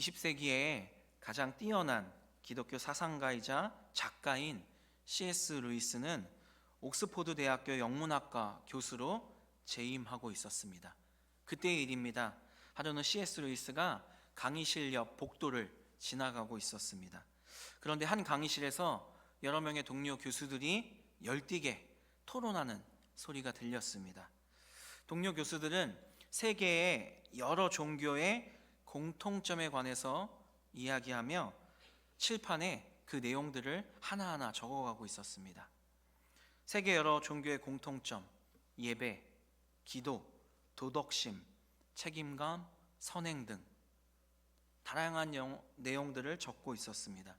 20세기에 가장 뛰어난 기독교 사상가이자 작가인 C.S. 루이스는 옥스포드 대학교 영문학과 교수로 재임하고 있었습니다. 그때의 일입니다. 하루는 C.S. 루이스가 강의실 옆 복도를 지나가고 있었습니다. 그런데 한 강의실에서 여러 명의 동료 교수들이 열띠게 토론하는 소리가 들렸습니다. 동료 교수들은 세계의 여러 종교의 공통점에 관해서 이야기하며 칠판에 그 내용들을 하나하나 적어가고 있었습니다. 세계 여러 종교의 공통점, 예배, 기도, 도덕심, 책임감, 선행 등 다양한 내용들을 적고 있었습니다.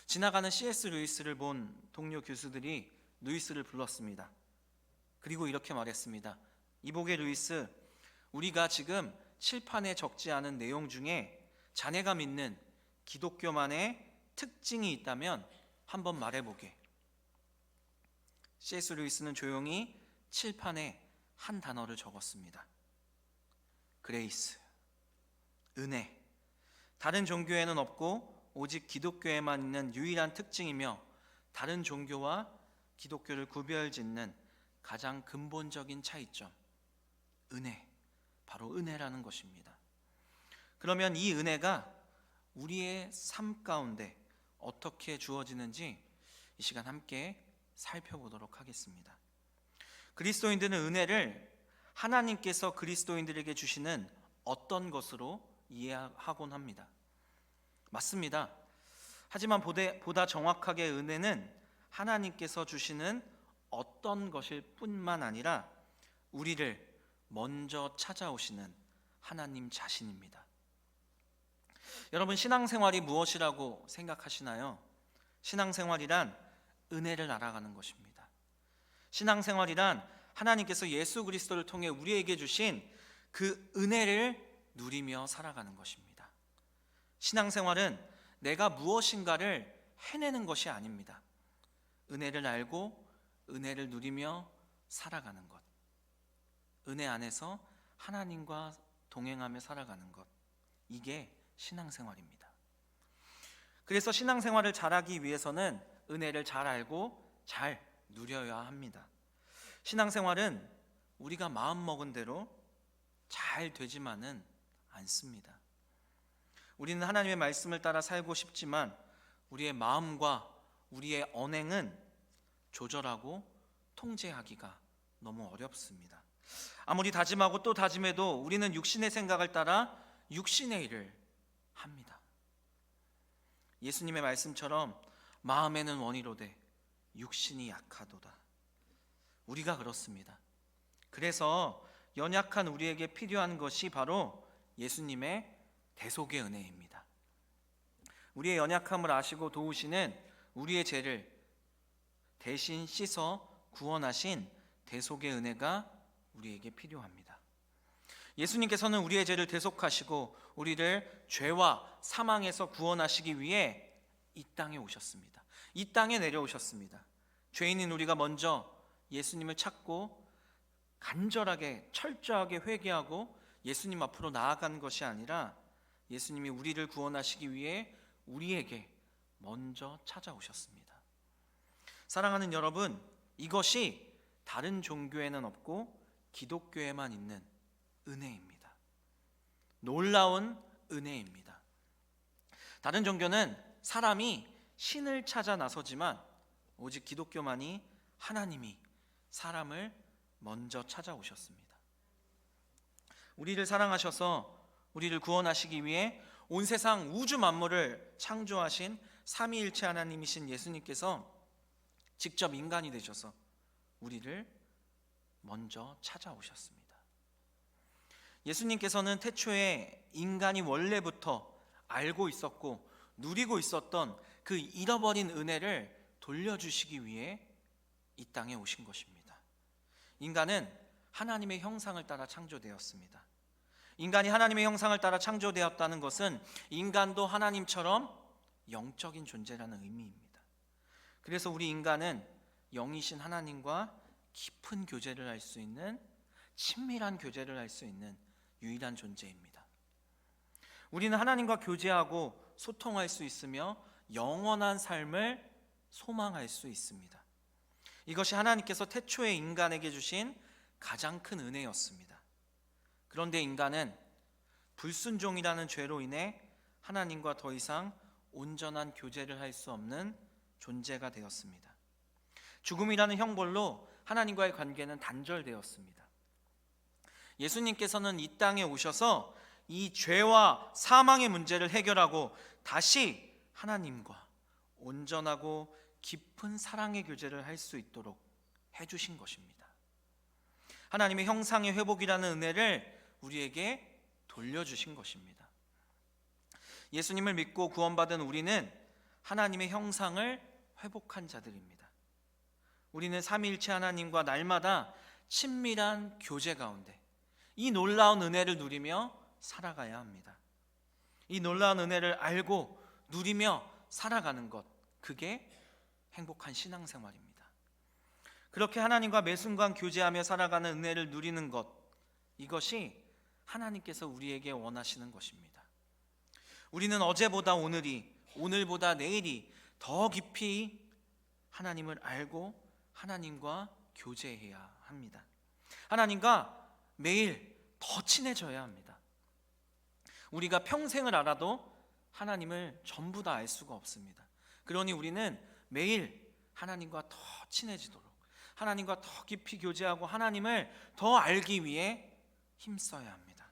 지나가는 C.S. 루이스를 본 동료 교수들이 루이스를 불렀습니다. 그리고 이렇게 말했습니다. 이보게 루이스, 우리가 지금 칠판에 적지 않은 내용 중에 자네가 믿는 기독교만의 특징이 있다면 한번 말해보게. C.S. 루이스는 조용히 칠판에 한 단어를 적었습니다. 그레이스, 은혜. 다른 종교에는 없고 오직 기독교에만 있는 유일한 특징이며 다른 종교와 기독교를 구별짓는 가장 근본적인 차이점, 은혜. 바로 은혜라는 것입니다. 그러면 이 은혜가 우리의 삶 가운데 어떻게 주어지는지 이 시간 함께 살펴보도록 하겠습니다. 그리스도인들은 은혜를 하나님께서 그리스도인들에게 주시는 어떤 것으로 이해하곤 합니다. 맞습니다. 하지만 보다 정확하게 은혜는 하나님께서 주시는 어떤 것일 뿐만 아니라 우리를 먼저 찾아오시는 하나님 자신입니다. 여러분, 신앙생활이 무엇이라고 생각하시나요? 신앙생활이란 은혜를 알아가는 것입니다. 신앙생활이란 하나님께서 예수 그리스도를 통해 우리에게 주신 그 은혜를 누리며 살아가는 것입니다. 신앙생활은 내가 무엇인가를 해내는 것이 아닙니다. 은혜를 알고 은혜를 누리며 살아가는 것, 은혜 안에서 하나님과 동행하며 살아가는 것, 이게 신앙생활입니다. 그래서 신앙생활을 잘하기 위해서는 은혜를 잘 알고 잘 누려야 합니다. 신앙생활은 우리가 마음먹은 대로 잘 되지만은 않습니다. 우리는 하나님의 말씀을 따라 살고 싶지만 우리의 마음과 우리의 언행은 조절하고 통제하기가 너무 어렵습니다. 아무리 다짐하고 또 다짐해도 우리는 육신의 생각을 따라 육신의 일을 합니다. 예수님의 말씀처럼 마음에는 원이로되 육신이 약하도다. 우리가 그렇습니다. 그래서 연약한 우리에게 필요한 것이 바로 예수님의 대속의 은혜입니다. 우리의 연약함을 아시고 도우시는 우리의 죄를 대신 씻어 구원하신 대속의 은혜가 우리에게 필요합니다. 예수님께서는 우리의 죄를 대속하시고 우리를 죄와 사망에서 구원하시기 위해 이 땅에 오셨습니다. 이 땅에 내려오셨습니다. 죄인인 우리가 먼저 예수님을 찾고 간절하게 철저하게 회개하고 예수님 앞으로 나아간 것이 아니라 예수님이 우리를 구원하시기 위해 우리에게 먼저 찾아오셨습니다. 사랑하는 여러분, 이것이 다른 종교에는 없고 기독교에만 있는 은혜입니다. 놀라운 은혜입니다. 다른 종교는 사람이 신을 찾아 나서지만 오직 기독교만이 하나님이 사람을 먼저 찾아오셨습니다. 우리를 사랑하셔서 우리를 구원하시기 위해 온 세상 우주 만물을 창조하신 삼위일체 하나님이신 예수님께서 직접 인간이 되셔서 우리를 먼저 찾아오셨습니다. 예수님께서는 태초에 인간이 원래부터 알고 있었고 누리고 있었던 그 잃어버린 은혜를 돌려주시기 위해 이 땅에 오신 것입니다. 인간은 하나님의 형상을 따라 창조되었습니다. 인간이 하나님의 형상을 따라 창조되었다는 것은 인간도 하나님처럼 영적인 존재라는 의미입니다. 그래서 우리 인간은 영이신 하나님과 깊은 교제를 할 수 있는, 친밀한 교제를 할 수 있는 유일한 존재입니다. 우리는 하나님과 교제하고 소통할 수 있으며 영원한 삶을 소망할 수 있습니다. 이것이 하나님께서 태초에 인간에게 주신 가장 큰 은혜였습니다. 그런데 인간은 불순종이라는 죄로 인해 하나님과 더 이상 온전한 교제를 할 수 없는 존재가 되었습니다. 죽음이라는 형벌로 하나님과의 관계는 단절되었습니다. 예수님께서는 이 땅에 오셔서 이 죄와 사망의 문제를 해결하고 다시 하나님과 온전하고 깊은 사랑의 교제를 할 수 있도록 해주신 것입니다. 하나님의 형상의 회복이라는 은혜를 우리에게 돌려주신 것입니다. 예수님을 믿고 구원받은 우리는 하나님의 형상을 회복한 자들입니다. 우리는 삼위일체 하나님과 날마다 친밀한 교제 가운데 이 놀라운 은혜를 누리며 살아가야 합니다. 이 놀라운 은혜를 알고 누리며 살아가는 것, 그게 행복한 신앙생활입니다. 그렇게 하나님과 매 순간 교제하며 살아가는 은혜를 누리는 것, 이것이 하나님께서 우리에게 원하시는 것입니다. 우리는 어제보다 오늘이, 오늘보다 내일이 더 깊이 하나님을 알고 하나님과 교제해야 합니다. 하나님과 매일 더 친해져야 합니다. 우리가 평생을 알아도 하나님을 전부 다 알 수가 없습니다. 그러니 우리는 매일 하나님과 더 친해지도록, 하나님과 더 깊이 교제하고 하나님을 더 알기 위해 힘써야 합니다.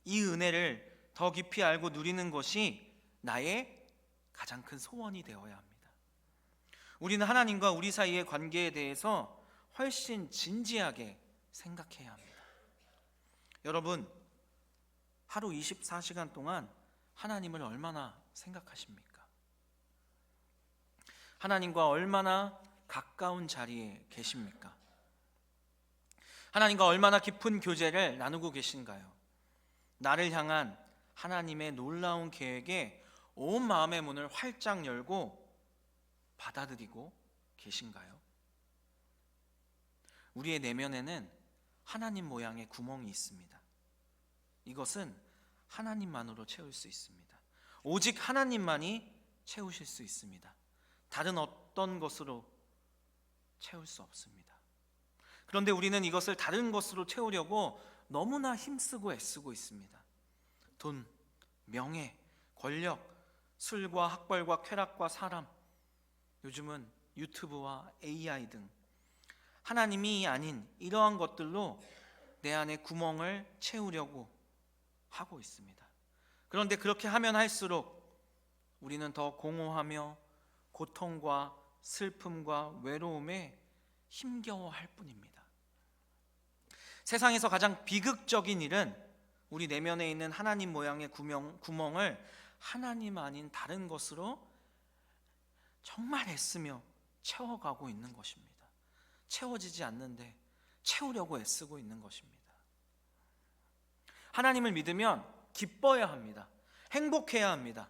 이 은혜를 더 깊이 알고 누리는 것이 나의 가장 큰 소원이 되어야 합니다. 우리는 하나님과 우리 사이의 관계에 대해서 훨씬 진지하게 생각해야 합니다. 여러분, 하루 24시간 동안 하나님을 얼마나 생각하십니까? 하나님과 얼마나 가까운 자리에 계십니까? 하나님과 얼마나 깊은 교제를 나누고 계신가요? 나를 향한 하나님의 놀라운 계획에 온 마음의 문을 활짝 열고 받아들이고 계신가요? 우리의 내면에는 하나님 모양의 구멍이 있습니다. 이것은 하나님만으로 채울 수 있습니다. 오직 하나님만이 채우실 수 있습니다. 다른 어떤 것으로 채울 수 없습니다. 그런데 우리는 이것을 다른 것으로 채우려고 너무나 힘쓰고 애쓰고 있습니다. 돈, 명예, 권력, 술과 학벌과 쾌락과 사람, 요즘은 유튜브와 AI 등 하나님이 아닌 이러한 것들로 내 안에 구멍을 채우려고 하고 있습니다. 그런데 그렇게 하면 할수록 우리는 더 공허하며 고통과 슬픔과 외로움에 힘겨워할 뿐입니다. 세상에서 가장 비극적인 일은 우리 내면에 있는 하나님 모양의 구멍을 하나님 아닌 다른 것으로 정말 애쓰며 채워가고 있는 것입니다. 채워지지 않는데 채우려고 애쓰고 있는 것입니다. 하나님을 믿으면 기뻐야 합니다. 행복해야 합니다.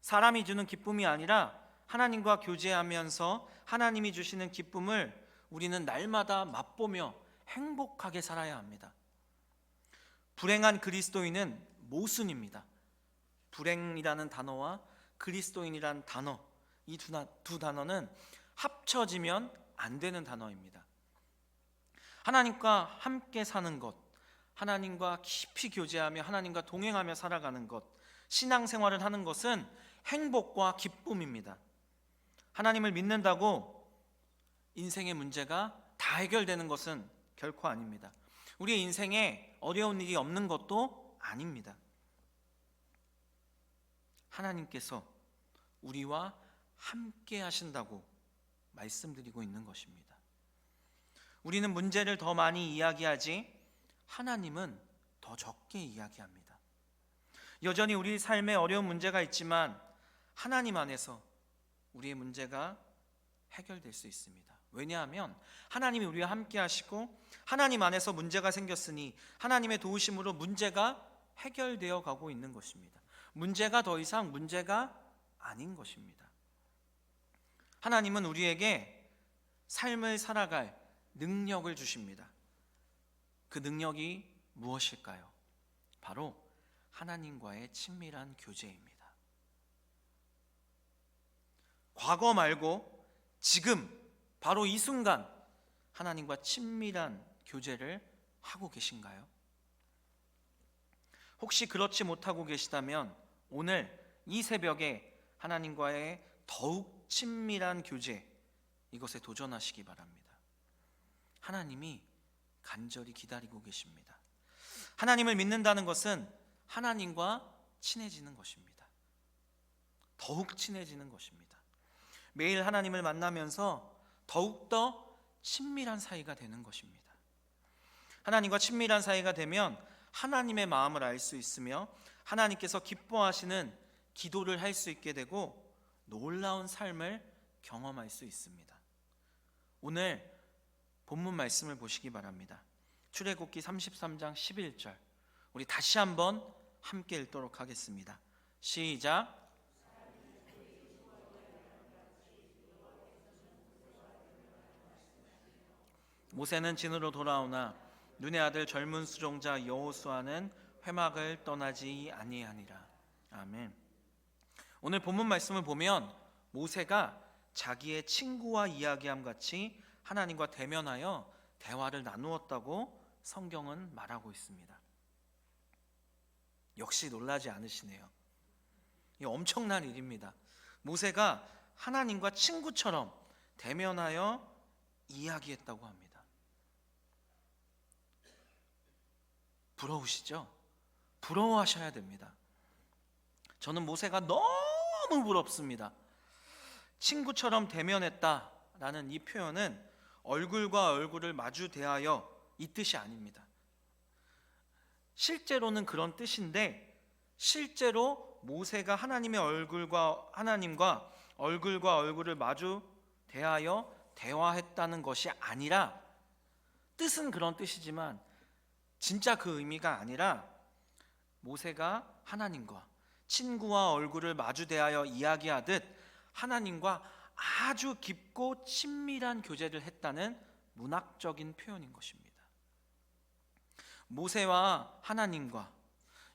사람이 주는 기쁨이 아니라 하나님과 교제하면서 하나님이 주시는 기쁨을 우리는 날마다 맛보며 행복하게 살아야 합니다. 불행한 그리스도인은 모순입니다. 불행이라는 단어와 그리스도인이라는 단어, 이 두 단어는 합쳐지면 안 되는 단어입니다. 하나님과 함께 사는 것, 하나님과 깊이 교제하며 하나님과 동행하며 살아가는 것, 신앙생활을 하는 것은 행복과 기쁨입니다. 하나님을 믿는다고 인생의 문제가 다 해결되는 것은 결코 아닙니다. 우리의 인생에 어려운 일이 없는 것도 아닙니다. 하나님께서 우리와 함께 하신다고 말씀드리고 있는 것입니다. 우리는 문제를 더 많이 이야기하지 하나님은 더 적게 이야기합니다. 여전히 우리 삶에 어려운 문제가 있지만 하나님 안에서 우리의 문제가 해결될 수 있습니다. 왜냐하면 하나님이 우리와 함께 하시고 하나님 안에서 문제가 생겼으니 하나님의 도우심으로 문제가 해결되어 가고 있는 것입니다. 문제가 더 이상 문제가 아닌 것입니다. 하나님은 우리에게 삶을 살아갈 능력을 주십니다. 그 능력이 무엇일까요? 바로 하나님과의 친밀한 교제입니다. 과거 말고 지금 바로 이 순간 하나님과 친밀한 교제를 하고 계신가요? 혹시 그렇지 못하고 계시다면 오늘 이 새벽에 하나님과의 더욱 친밀한 교제, 이것에 도전하시기 바랍니다. 하나님이 간절히 기다리고 계십니다. 하나님을 믿는다는 것은 하나님과 친해지는 것입니다. 더욱 친해지는 것입니다. 매일 하나님을 만나면서 더욱더 친밀한 사이가 되는 것입니다. 하나님과 친밀한 사이가 되면 하나님의 마음을 알 수 있으며 하나님께서 기뻐하시는 기도를 할 수 있게 되고 놀라운 삶을 경험할 수 있습니다. 오늘 본문 말씀을 보시기 바랍니다. 출애굽기 33장 11절, 우리 다시 한번 함께 읽도록 하겠습니다. 시작. 모세는 진으로 돌아오나 눈의 아들 젊은 수종자 여호수아는 회막을 떠나지 아니하니라. 아멘. 오늘 본문 말씀을 보면 모세가 자기의 친구와 이야기함 같이 하나님과 대면하여 대화를 나누었다고 성경은 말하고 있습니다. 역시 놀라지 않으시네요. 이 엄청난 일입니다. 모세가 하나님과 친구처럼 대면하여 이야기했다고 합니다. 부러우시죠? 부러워하셔야 됩니다. 저는 모세가 너무 부럽습니다. 친구처럼 대면했다라는 이 표현은 얼굴과 얼굴을 마주 대하여 이 뜻이 아닙니다. 실제로는 그런 뜻인데 실제로 모세가 하나님과 얼굴과 얼굴을 마주 대하여 대화했다는 것이 아니라, 뜻은 그런 뜻이지만 진짜 그 의미가 아니라 모세가 하나님과 친구와 얼굴을 마주 대하여 이야기하듯 하나님과 아주 깊고 친밀한 교제를 했다는 문학적인 표현인 것입니다. 모세와 하나님과,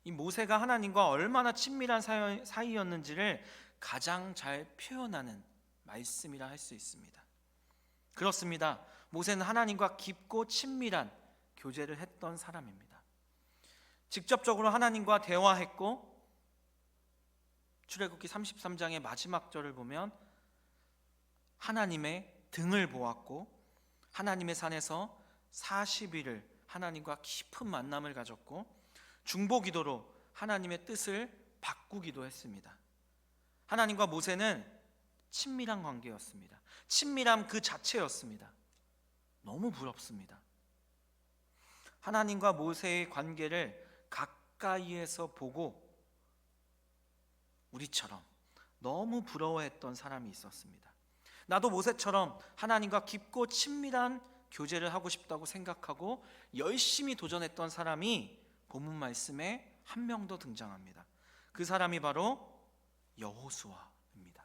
이 모세가 하나님과 얼마나 친밀한 사이였는지를 가장 잘 표현하는 말씀이라 할 수 있습니다. 그렇습니다. 모세는 하나님과 깊고 친밀한 교제를 했던 사람입니다. 직접적으로 하나님과 대화했고, 출애굽기 33장의 마지막 절을 보면 하나님의 등을 보았고 하나님의 산에서 40일을 하나님과 깊은 만남을 가졌고 중보기도로 하나님의 뜻을 바꾸기도 했습니다. 하나님과 모세는 친밀한 관계였습니다. 친밀함 그 자체였습니다. 너무 부럽습니다. 하나님과 모세의 관계를 가까이에서 보고 우리처럼 너무 부러워했던 사람이 있었습니다. 나도 모세처럼 하나님과 깊고 친밀한 교제를 하고 싶다고 생각하고 열심히 도전했던 사람이 본문 말씀에 한 명 더 등장합니다. 그 사람이 바로 여호수아입니다.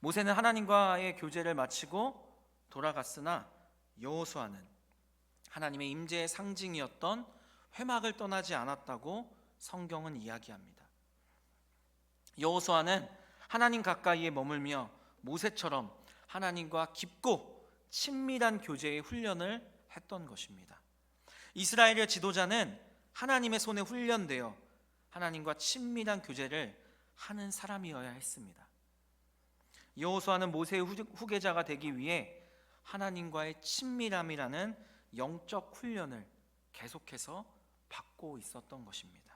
모세는 하나님과의 교제를 마치고 돌아갔으나 여호수아는 하나님의 임재의 상징이었던 회막을 떠나지 않았다고 성경은 이야기합니다. 여호수아는 하나님 가까이에 머물며 모세처럼 하나님과 깊고 친밀한 교제의 훈련을 했던 것입니다. 이스라엘의 지도자는 하나님의 손에 훈련되어 하나님과 친밀한 교제를 하는 사람이어야 했습니다. 여호수아는 모세의 후계자가 되기 위해 하나님과의 친밀함이라는 영적 훈련을 계속해서 받고 있었던 것입니다.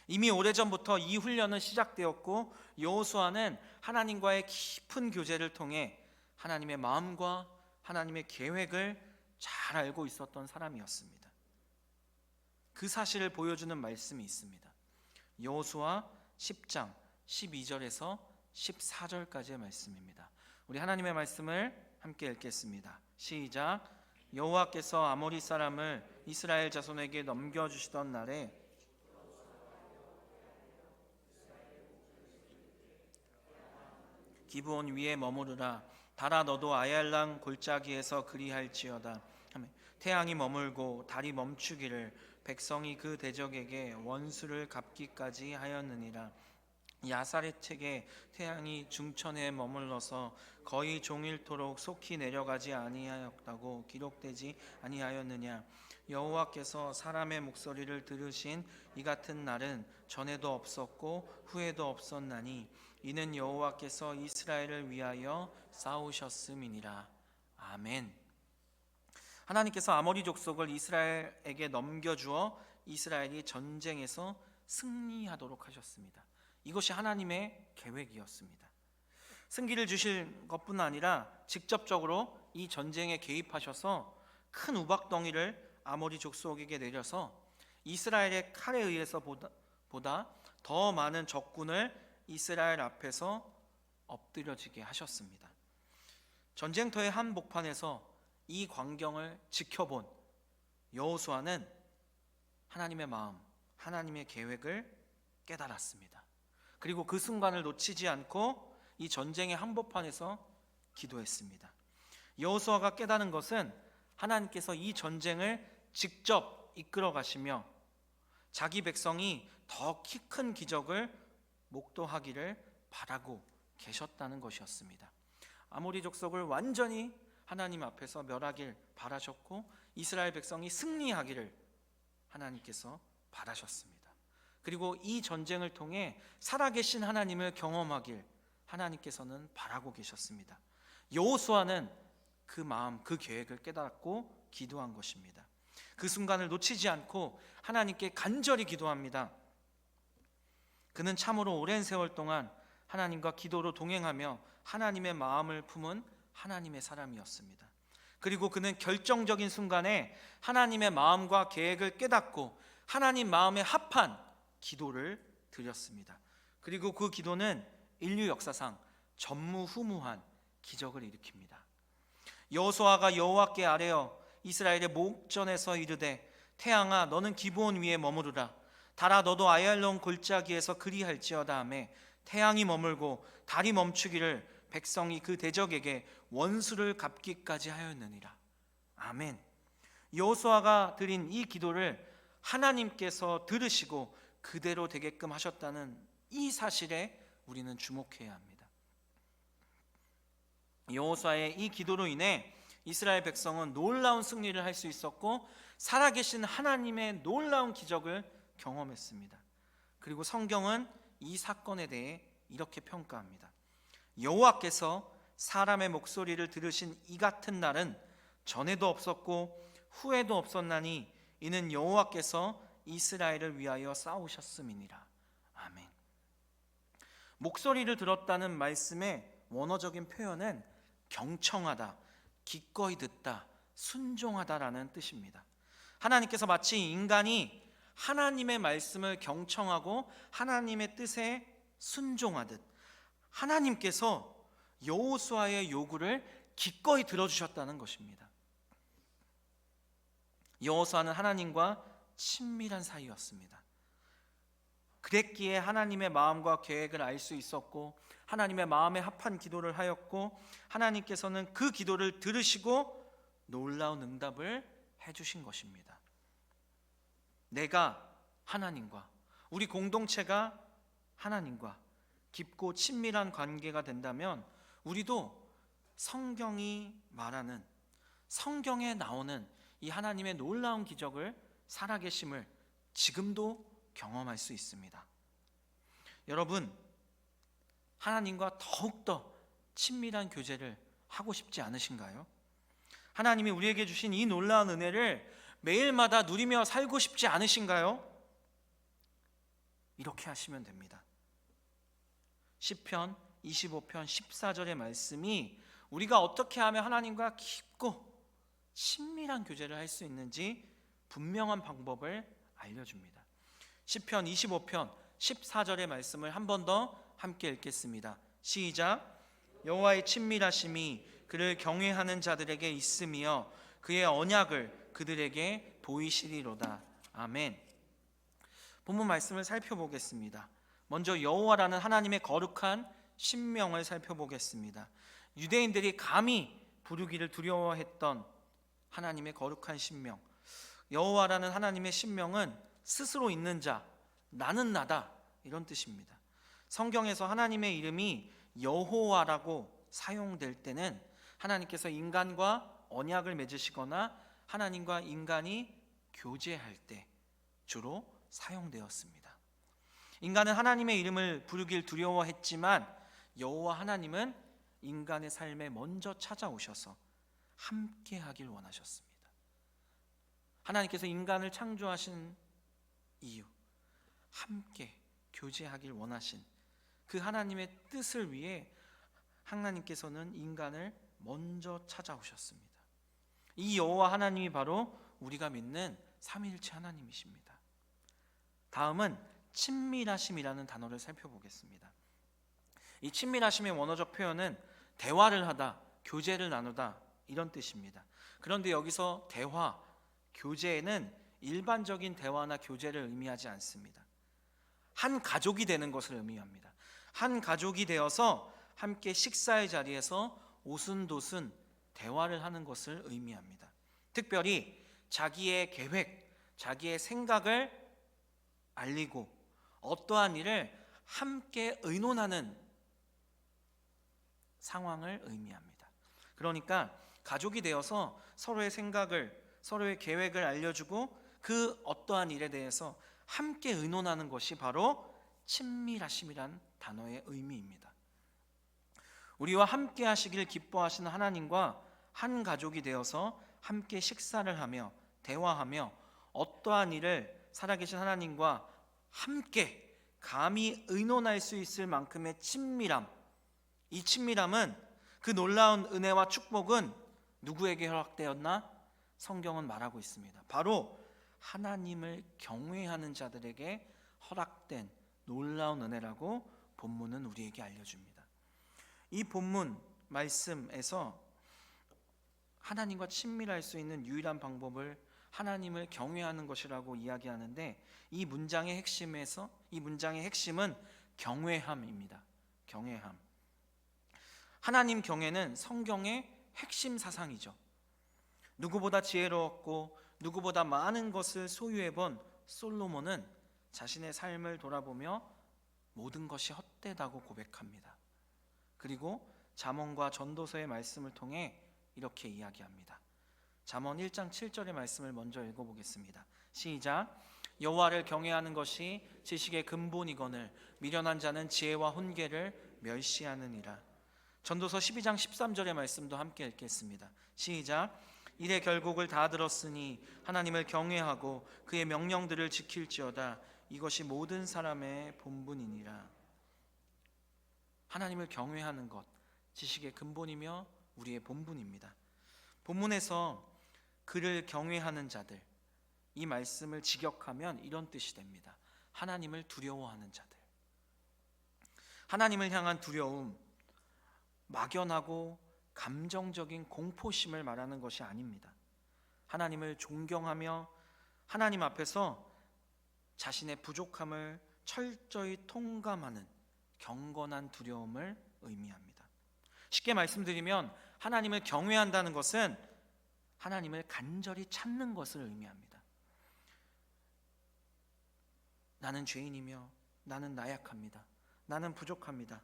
이미 오래전부터 이 훈련은 시작되었고 여호수아는 하나님과의 깊은 교제를 통해 하나님의 마음과 하나님의 계획을 잘 알고 있었던 사람이었습니다. 그 사실을 보여주는 말씀이 있습니다. 여호수아 10장 12절에서 14절까지의 말씀입니다. 우리 하나님의 말씀을 함께 읽겠습니다. 시작. 여호와께서 아모리 사람을 이스라엘 자손에게 넘겨주시던 날에 기브온 위에 머무르라. 달아 너도 아얄랑 골짜기에서 그리할지어다. 태양이 머물고 달이 멈추기를 백성이 그 대적에게 원수를 갚기까지 하였느니라. 야살의 책에 태양이 중천에 머물러서 거의 종일토록 속히 내려가지 아니하였다고 기록되지 아니하였느냐. 여호와께서 사람의 목소리를 들으신 이 같은 날은 전에도 없었고 후에도 없었나니 이는 여호와께서 이스라엘을 위하여 싸우셨음이니라. 아멘. 하나님께서 아모리 족속을 이스라엘에게 넘겨주어 이스라엘이 전쟁에서 승리하도록 하셨습니다. 이것이 하나님의 계획이었습니다. 승기를 주실 것뿐 아니라 직접적으로 이 전쟁에 개입하셔서 큰 우박덩이를 아모리 족속에게 내려서 이스라엘의 칼에 의해서 보다 더 많은 적군을 이스라엘 앞에서 엎드려지게 하셨습니다. 전쟁터의 한복판에서 이 광경을 지켜본 여호수아는 하나님의 마음, 하나님의 계획을 깨달았습니다. 그리고 그 순간을 놓치지 않고 이 전쟁의 한복판에서 기도했습니다. 여호수아가 깨달은 것은 하나님께서 이 전쟁을 직접 이끌어 가시며 자기 백성이 더 키 큰 기적을 목도하기를 바라고 계셨다는 것이었습니다. 아모리 족속을 완전히 하나님 앞에서 멸하길 바라셨고 이스라엘 백성이 승리하기를 하나님께서 바라셨습니다. 그리고 이 전쟁을 통해 살아계신 하나님을 경험하길 하나님께서는 바라고 계셨습니다. 여호수아는 그 마음, 그 계획을 깨달았고 기도한 것입니다. 그 순간을 놓치지 않고 하나님께 간절히 기도합니다. 그는 참으로 오랜 세월 동안 하나님과 기도로 동행하며 하나님의 마음을 품은 하나님의 사람이었습니다. 그리고 그는 결정적인 순간에 하나님의 마음과 계획을 깨닫고 하나님 마음에 합한 기도를 드렸습니다. 그리고 그 기도는 인류 역사상 전무후무한 기적을 일으킵니다. 여호수아가 여호와께 아뢰어 이스라엘의 목전에서 이르되 태양아 너는 기브온 위에 머무르라 달아 너도 아얄론 골짜기에서 그리할지어다 하매 태양이 머물고 달이 멈추기를 백성이 그 대적에게 원수를 갚기까지 하였느니라. 아멘. 여호수아가 드린 이 기도를 하나님께서 들으시고 그대로 되게끔 하셨다는 이 사실에 우리는 주목해야 합니다. 여호수아의 이 기도로 인해 이스라엘 백성은 놀라운 승리를 할 수 있었고 살아계신 하나님의 놀라운 기적을 경험했습니다. 그리고 성경은 이 사건에 대해 이렇게 평가합니다. 여호와께서 사람의 목소리를 들으신 이 같은 날은 전에도 없었고 후에도 없었나니 이는 여호와께서 이스라엘을 위하여 싸우셨음이니라. 아멘. 목소리를 들었다는 말씀의 원어적인 표현은 경청하다, 기꺼이 듣다, 순종하다라는 뜻입니다. 하나님께서 마치 인간이 하나님의 말씀을 경청하고 하나님의 뜻에 순종하듯 하나님께서 여호수아의 요구를 기꺼이 들어주셨다는 것입니다. 여호수아는 하나님과 친밀한 사이였습니다. 그랬기에 하나님의 마음과 계획을 알 수 있었고 하나님의 마음에 합한 기도를 하였고 하나님께서는 그 기도를 들으시고 놀라운 응답을 해주신 것입니다. 내가 하나님과 우리 공동체가 하나님과 깊고 친밀한 관계가 된다면 우리도 성경이 말하는 성경에 나오는 이 하나님의 놀라운 기적을 살아계심을 지금도 경험할 수 있습니다. 여러분, 하나님과 더욱더 친밀한 교제를 하고 싶지 않으신가요? 하나님이 우리에게 주신 이 놀라운 은혜를 매일마다 누리며 살고 싶지 않으신가요? 이렇게 하시면 됩니다. 시편 25편 14절의 말씀이 우리가 어떻게 하면 하나님과 깊고 친밀한 교제를 할 수 있는지 분명한 방법을 알려줍니다. 시편 25편 14절의 말씀을 한 번 더 함께 읽겠습니다. 시작. 여호와의 친밀하심이 그를 경외하는 자들에게 있으며 그의 언약을 그들에게 보이시리로다. 아멘. 본문 말씀을 살펴보겠습니다. 먼저 여호와라는 하나님의 거룩한 신명을 살펴보겠습니다. 유대인들이 감히 부르기를 두려워했던 하나님의 거룩한 신명, 여호와라는 하나님의 신명은 스스로 있는 자, 나는 나다, 이런 뜻입니다. 성경에서 하나님의 이름이 여호와라고 사용될 때는 하나님께서 인간과 언약을 맺으시거나 하나님과 인간이 교제할 때 주로 사용되었습니다. 인간은 하나님의 이름을 부르길 두려워했지만 여호와 하나님은 인간의 삶에 먼저 찾아오셔서 함께 하길 원하셨습니다. 하나님께서 인간을 창조하신 이유, 함께 교제하길 원하신 그 하나님의 뜻을 위해 하나님께서는 인간을 먼저 찾아오셨습니다. 이 여호와 하나님이 바로 우리가 믿는 삼위일체 하나님이십니다. 다음은 친밀하심이라는 단어를 살펴보겠습니다. 이 친밀하심의 원어적 표현은 대화를 하다, 교제를 나누다, 이런 뜻입니다. 그런데 여기서 대화, 교제에는 일반적인 대화나 교제를 의미하지 않습니다. 한 가족이 되는 것을 의미합니다. 한 가족이 되어서 함께 식사의 자리에서 오순도순 대화를 하는 것을 의미합니다. 특별히 자기의 계획, 자기의 생각을 알리고 어떠한 일을 함께 의논하는 상황을 의미합니다. 그러니까 가족이 되어서 서로의 생각을, 서로의 계획을 알려주고 그 어떠한 일에 대해서 함께 의논하는 것이 바로 친밀하심이란 단어의 의미입니다. 우리와 함께 하시길 기뻐하시는 하나님과 한 가족이 되어서 함께 식사를 하며 대화하며 어떠한 일을 살아계신 하나님과 함께 감히 의논할 수 있을 만큼의 친밀함, 이 친밀함은, 그 놀라운 은혜와 축복은 누구에게 허락되었나? 성경은 말하고 있습니다. 바로 하나님을 경외하는 자들에게 허락된 놀라운 은혜라고 본문은 우리에게 알려줍니다. 이 본문 말씀에서 하나님과 친밀할 수 있는 유일한 방법을 하나님을 경외하는 것이라고 이야기하는데, 이 문장의 핵심은 경외함입니다. 경외함. 하나님 경외는 성경의 핵심 사상이죠. 누구보다 지혜로웠고 누구보다 많은 것을 소유해본 솔로몬은 자신의 삶을 돌아보며 모든 것이 헛되다고 고백합니다. 그리고 잠언과 전도서의 말씀을 통해 이렇게 이야기합니다. 잠언 1장 7절의 말씀을 먼저 읽어보겠습니다. 시작. 여호와를 경외하는 것이 지식의 근본이거늘 미련한 자는 지혜와 훈계를 멸시하느니라. 전도서 12장 13절의 말씀도 함께 읽겠습니다. 시작. 이래 결국을 다 들었으니 하나님을 경외하고 그의 명령들을 지킬지어다. 이것이 모든 사람의 본분이니라. 하나님을 경외하는 것, 지식의 근본이며 우리의 본분입니다. 본문에서 그를 경외하는 자들, 이 말씀을 직역하면 이런 뜻이 됩니다. 하나님을 두려워하는 자들. 하나님을 향한 두려움, 막연하고 감정적인 공포심을 말하는 것이 아닙니다. 하나님을 존경하며 하나님 앞에서 자신의 부족함을 철저히 통감하는 경건한 두려움을 의미합니다. 쉽게 말씀드리면 하나님을 경외한다는 것은 하나님을 간절히 찾는 것을 의미합니다. 나는 죄인이며 나는 나약합니다. 나는 부족합니다.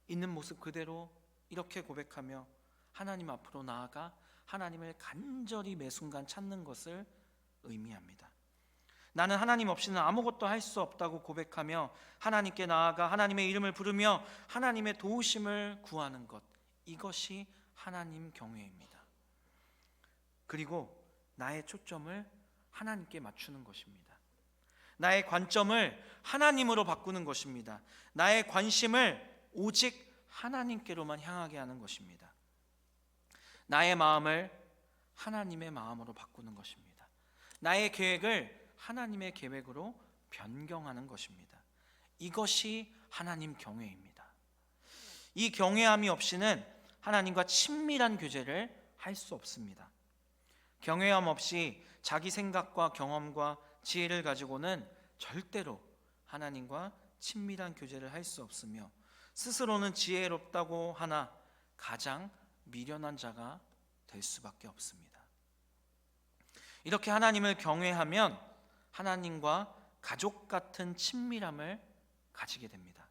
있는 모습 그대로 이렇게 고백하며 하나님 앞으로 나아가 하나님을 간절히 매 순간 찾는 것을 의미합니다. 나는 하나님 없이는 아무것도 할 수 없다고 고백하며 하나님께 나아가 하나님의 이름을 부르며 하나님의 도우심을 구하는 것, 이것이 하나님 경외입니다. 그리고 나의 초점을 하나님께 맞추는 것입니다. 나의 관점을 하나님으로 바꾸는 것입니다. 나의 관심을 오직 하나님께로만 향하게 하는 것입니다. 나의 마음을 하나님의 마음으로 바꾸는 것입니다. 나의 계획을 하나님의 계획으로 변경하는 것입니다. 이것이 하나님 경외입니다. 이 경외함이 없이는 하나님과 친밀한 교제를 할 수 없습니다. 경외함 없이 자기 생각과 경험과 지혜를 가지고는 절대로 하나님과 친밀한 교제를 할 수 없으며 스스로는 지혜롭다고 하나 가장 미련한 자가 될 수밖에 없습니다. 이렇게 하나님을 경외하면 하나님과 가족 같은 친밀함을 가지게 됩니다.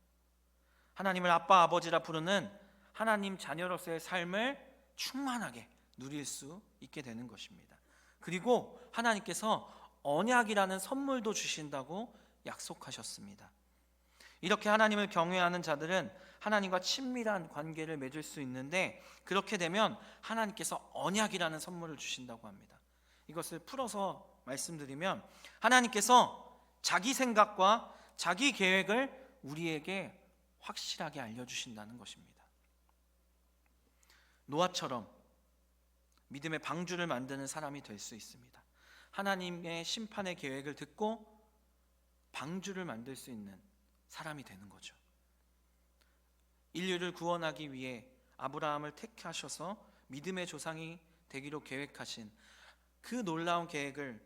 하나님을 아빠 아버지라 부르는 하나님 자녀로서의 삶을 충만하게 누릴 수 있게 되는 것입니다. 그리고 하나님께서 언약이라는 선물도 주신다고 약속하셨습니다. 이렇게 하나님을 경외하는 자들은 하나님과 친밀한 관계를 맺을 수 있는데, 그렇게 되면 하나님께서 언약이라는 선물을 주신다고 합니다. 이것을 풀어서 말씀드리면, 하나님께서 자기 생각과 자기 계획을 우리에게 확실하게 알려주신다는 것입니다. 노아처럼 믿음의 방주를 만드는 사람이 될 수 있습니다. 하나님의 심판의 계획을 듣고 방주를 만들 수 있는 사람이 되는 거죠. 인류를 구원하기 위해 아브라함을 택하셔서 믿음의 조상이 되기로 계획하신 그 놀라운 계획을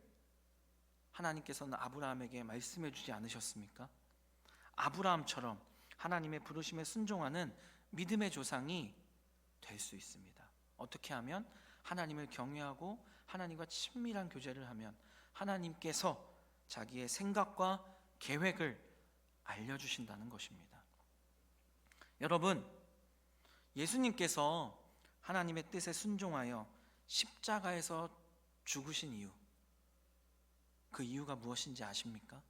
하나님께서는 아브라함에게 말씀해 주지 않으셨습니까? 아브라함처럼 하나님의 부르심에 순종하는 믿음의 조상이 될 수 있습니다. 어떻게 하면? 하나님을 경외하고 하나님과 친밀한 교제를 하면 하나님께서 자기의 생각과 계획을 알려주신다는 것입니다. 여러분, 예수님께서 하나님의 뜻에 순종하여 십자가에서 죽으신 이유, 그 이유가 무엇인지 아십니까?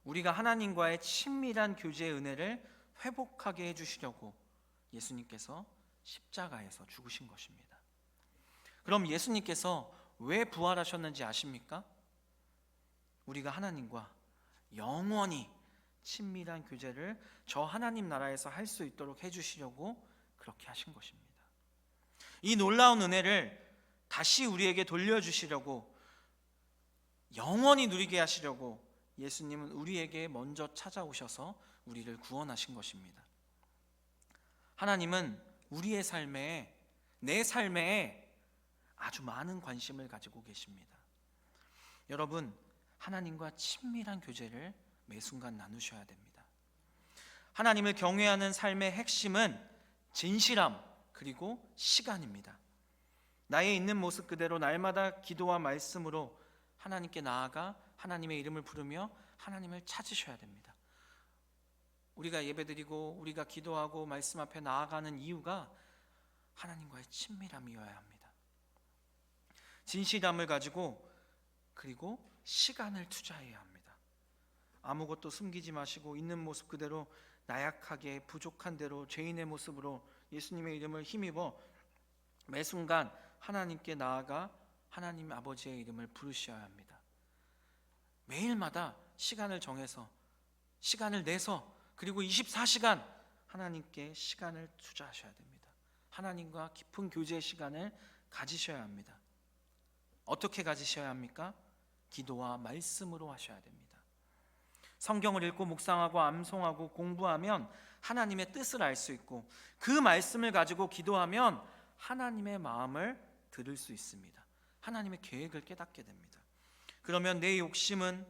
우리가 하나님과의 친밀한 교제의 은혜를 회복하게 해주시려고 예수님께서 십자가에서 죽으신 것입니다. 그럼 예수님께서 왜 부활하셨는지 아십니까? 우리가 하나님과 영원히 친밀한 교제를 저 하나님 나라에서 할 수 있도록 해주시려고 그렇게 하신 것입니다. 이 놀라운 은혜를 다시 우리에게 돌려주시려고, 영원히 누리게 하시려고 예수님은 우리에게 먼저 찾아오셔서 우리를 구원하신 것입니다. 하나님은 우리의 삶에, 내 삶에 아주 많은 관심을 가지고 계십니다. 여러분, 하나님과 친밀한 교제를 매 순간 나누셔야 됩니다. 하나님을 경외하는 삶의 핵심은 진실함 그리고 시간입니다. 나의 있는 모습 그대로 날마다 기도와 말씀으로 하나님께 나아가 하나님의 이름을 부르며 하나님을 찾으셔야 됩니다. 우리가 예배드리고 우리가 기도하고 말씀 앞에 나아가는 이유가 하나님과의 친밀함이어야 합니다. 진실함을 가지고, 그리고 시간을 투자해야 합니다. 아무것도 숨기지 마시고 있는 모습 그대로 나약하게 부족한 대로 죄인의 모습으로 예수님의 이름을 힘입어 매 순간 하나님께 나아가 하나님 아버지의 이름을 부르셔야 합니다. 매일마다 시간을 정해서, 시간을 내서, 그리고 24시간 하나님께 시간을 투자하셔야 됩니다. 하나님과 깊은 교제의 시간을 가지셔야 합니다. 어떻게 가지셔야 합니까? 기도와 말씀으로 하셔야 됩니다. 성경을 읽고 묵상하고 암송하고 공부하면 하나님의 뜻을 알 수 있고, 그 말씀을 가지고 기도하면 하나님의 마음을 들을 수 있습니다. 하나님의 계획을 깨닫게 됩니다. 그러면 내 욕심은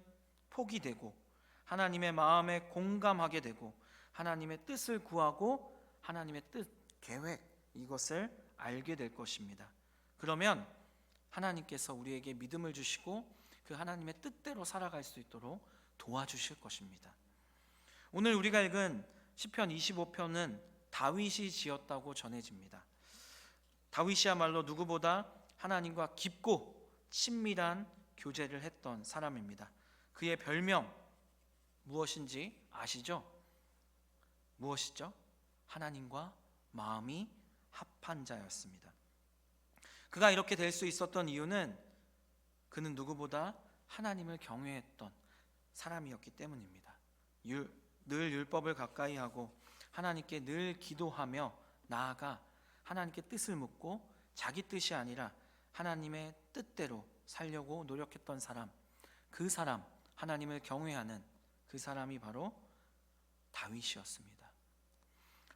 포기되고 하나님의 마음에 공감하게 되고 하나님의 뜻을 구하고 하나님의 뜻, 계획, 이것을 알게 될 것입니다. 그러면 하나님께서 우리에게 믿음을 주시고 그 하나님의 뜻대로 살아갈 수 있도록 도와주실 것입니다. 오늘 우리가 읽은 시편 25편은 다윗이 지었다고 전해집니다. 다윗이야말로 누구보다 하나님과 깊고 친밀한 교제를 했던 사람입니다. 그의 별명 무엇인지 아시죠? 무엇이죠? 하나님과 마음이 합한 자였습니다. 그가 이렇게 될 수 있었던 이유는 그는 누구보다 하나님을 경외했던 사람이었기 때문입니다. 늘 율법을 가까이 하고 하나님께 늘 기도하며 나아가 하나님께 뜻을 묻고 자기 뜻이 아니라 하나님의 뜻대로 살려고 노력했던 사람, 그 사람, 하나님을 경외하는 그 사람이 바로 다윗이었습니다.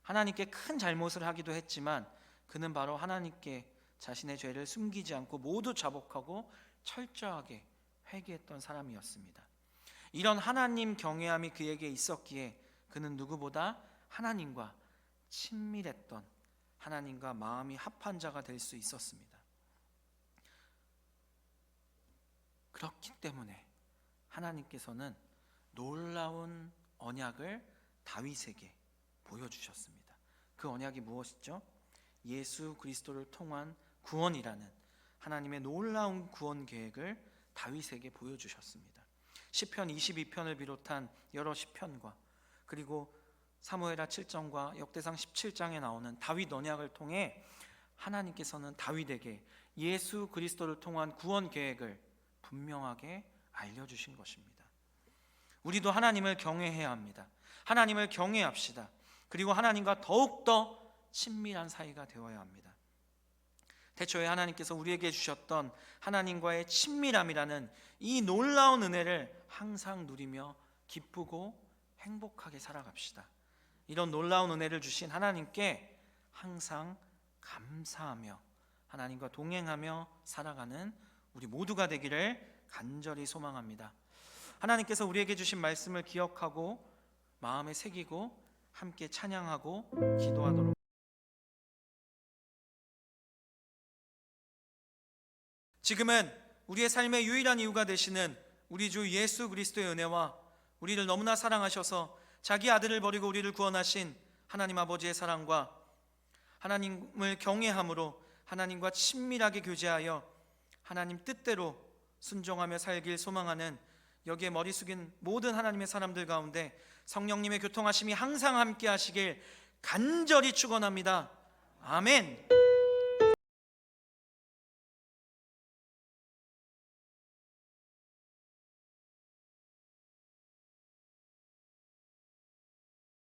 하나님께 큰 잘못을 하기도 했지만 그는 바로 하나님께 자신의 죄를 숨기지 않고 모두 자복하고 철저하게 회개했던 사람이었습니다. 이런 하나님 경외함이 그에게 있었기에 그는 누구보다 하나님과 친밀했던, 하나님과 마음이 합한 자가 될 수 있었습니다. 그렇기 때문에 하나님께서는 놀라운 언약을 다윗에게 보여주셨습니다. 그 언약이 무엇이죠? 예수 그리스도를 통한 구원이라는 하나님의 놀라운 구원 계획을 다윗에게 보여주셨습니다. 시편 22편을 비롯한 여러 시편과 그리고 사무엘하 7장과 역대상 17장에 나오는 다윗 언약을 통해 하나님께서는 다윗에게 예수 그리스도를 통한 구원 계획을 분명하게 알려주신 것입니다. 우리도 하나님을 경외해야 합니다. 하나님을 경외합시다. 그리고 하나님과 더욱더 친밀한 사이가 되어야 합니다. 태초에 하나님께서 우리에게 주셨던 하나님과의 친밀함이라는 이 놀라운 은혜를 항상 누리며 기쁘고 행복하게 살아갑시다. 이런 놀라운 은혜를 주신 하나님께 항상 감사하며 하나님과 동행하며 살아가는 우리 모두가 되기를 간절히 소망합니다. 하나님께서 우리에게 주신 말씀을 기억하고 마음에 새기고 함께 찬양하고 기도하도록. 지금은 우리의 삶의 유일한 이유가 되시는 우리 주 예수 그리스도의 은혜와 우리를 너무나 사랑하셔서 자기 아들을 버리고 우리를 구원하신 하나님 아버지의 사랑과 하나님을 경외함으로 하나님과 친밀하게 교제하여 하나님 뜻대로 순종하며 살길 소망하는 여기에 머리 숙인 모든 하나님의 사람들 가운데 성령님의 교통하심이 항상 함께 하시길 간절히 축원합니다. 아멘.